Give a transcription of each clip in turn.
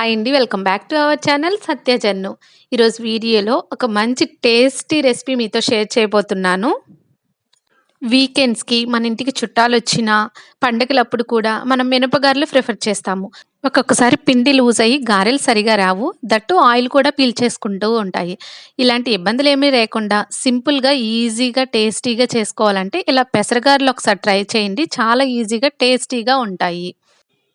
Hi అండి. Welcome back to our channel Satyajannu. ఈరోజు వీడియోలో ఒక మంచి టేస్టీ రెసిపీ మీతో షేర్ చేయబోతున్నాను. వీకెండ్స్‌కి మన ఇంటికి చుట్టాలొచ్చినా, పండగలప్పుడు కూడా మనం మినపగారెలు ప్రిఫర్ చేస్తాము. ఒక్కొక్కసారి పిండి లూజ్ అయ్యి గారెలు సరిగా రావు. దట్టు ఆయిల్ కూడా పీల్చేసుకుంటూ ఉంటాయి. ఇలాంటి ఇబ్బందులేమీ లేకుండా సింపుల్‌గా, ఈజీగా, టేస్టీగా చేసుకోవాలంటే ఇలా పెసరగారెలు ఒకసారి ట్రై చేయండి. చాలా ఈజీగా, టేస్టీగా ఉంటాయి.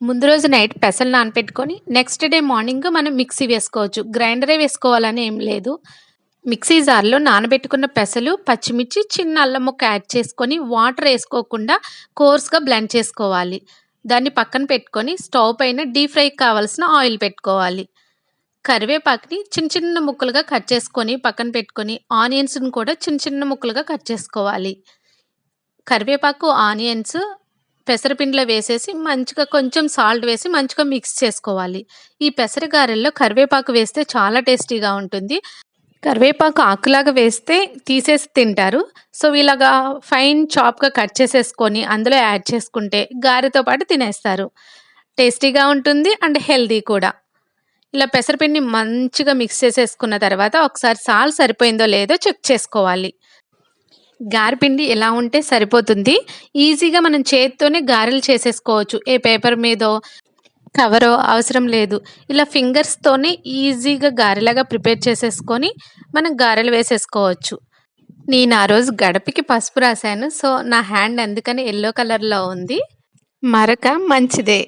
ముందు రోజు నైట్ పెసలు నానపెట్టుకొని నెక్స్ట్ డే మార్నింగ్ మనం మిక్సీ వేసుకోవచ్చు. గ్రైండరే వేసుకోవాలని ఏం లేదు. మిక్సీ జార్‌లో నానబెట్టుకున్న పెసలు, పచ్చిమిర్చి, చిన్న అల్లం ముక్క యాడ్ చేసుకొని వాటర్ ఏసుకోకుండా కోర్స్‌గా బ్లెండ్ చేసుకోవాలి. దాన్ని పక్కన పెట్టుకొని స్టవ్ పైన డీప్ ఫ్రైకి కావాల్సిన ఆయిల్ పెట్టుకోవాలి. కరివేపాకుని చిన్న చిన్న ముక్కలుగా కట్ చేసుకొని పక్కన పెట్టుకొని ఆనియన్స్‌ని కూడా చిన్న చిన్న ముక్కలుగా కట్ చేసుకోవాలి. కరివేపాకు, ఆనియన్స్ పెసరపిండిలో వేసేసి మంచిగా కొంచెం సాల్ట్ వేసి మంచిగా మిక్స్ చేసుకోవాలి. ఈ పెసర గారెల్లో కరివేపాకు వేస్తే చాలా టేస్టీగా ఉంటుంది. కరివేపాకు ఆకులాగా వేస్తే తీసేసి తింటారు. సో, ఇలాగా ఫైన్ చాప్‌గా కట్ చేసేసుకొని అందులో యాడ్ చేసుకుంటే గారెతో పాటు తినేస్తారు. టేస్టీగా ఉంటుంది అండ్ హెల్తీ కూడా. ఇలా పెసరపిండిని మంచిగా మిక్స్ చేసేసుకున్న తర్వాత ఒకసారి సాల్ట్ సరిపోయిందో లేదో చెక్ చేసుకోవాలి. గారెపిండి ఎలా ఉంటే సరిపోతుంది. ఈజీగా మనం చేత్తోనే గారెలు చేసేసుకోవచ్చు. ఏ పేపర్ మీదో, కవరో అవసరం లేదు. ఇలా ఫింగర్స్‌తోనే ఈజీగా గారెలాగా ప్రిపేర్ చేసేసుకొని, మనం గారెలు వేసేసుకోవచ్చు. నేను ఆ రోజు గడపకి పసుపు రాసాను. సో, నా హ్యాండ్ అందుకని యెల్లో కలర్‌లో ఉంది. మరక మంచిదే.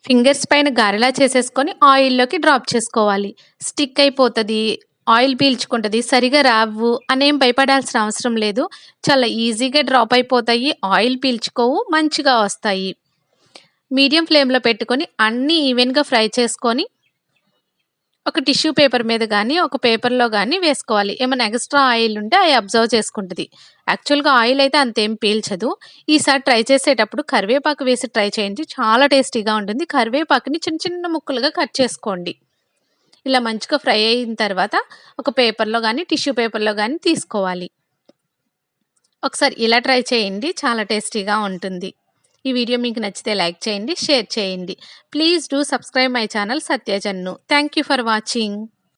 ఫింగర్స్ పైన గారెలా చేసేసుకొని ఆయిల్‌లోకి డ్రాప్ చేసుకోవాలి. స్టిక్ అయిపోతది, ఆయిల్ పీల్చుకుంటది, సరిగా రావు అనేం భయపడాల్సిన అవసరం లేదు. చాలా ఈజీగా డ్రాప్ అయిపోతాయి. ఆయిల్ పీల్చుకోవు, మంచిగా వస్తాయి. మీడియం ఫ్లేమ్‌లో పెట్టుకొని అన్నీ ఈవెన్‌గా ఫ్రై చేసుకొని, ఒక టిష్యూ పేపర్ మీద గానీ, ఒక పేపర్‌లో గానీ వేసుకోవాలి. ఏమైనా ఎక్స్‌ట్రా ఆయిల్ ఉంటే అయి అబ్జర్వ్ చేసుకుంటది. యాక్చువల్‌గా ఆయిల్ అయితే అంతేం పీల్చదు. ఈసారి ట్రై చేసేటప్పుడు కరివేపాకు వేసి ట్రై చేయండి. చాలా టేస్టీగా ఉంటుంది. కరివేపాకుని చిన్న చిన్న ముక్కలుగా కట్ చేసుకోండి. ఇలా మంచిగా ఫ్రై అయిన తర్వాత ఒక పేపర్‌లో గానీ, టిష్యూ పేపర్‌లో గానీ తీసుకోవాలి. ఒకసారి ఇలా ట్రై చేయండి. చాలా టేస్టీగా ఉంటుంది. ఈ వీడియో మీకు నచ్చితే లైక్ చేయండి, షేర్ చేయండి. Please do subscribe my channel Satyajannu. Thank you for watching.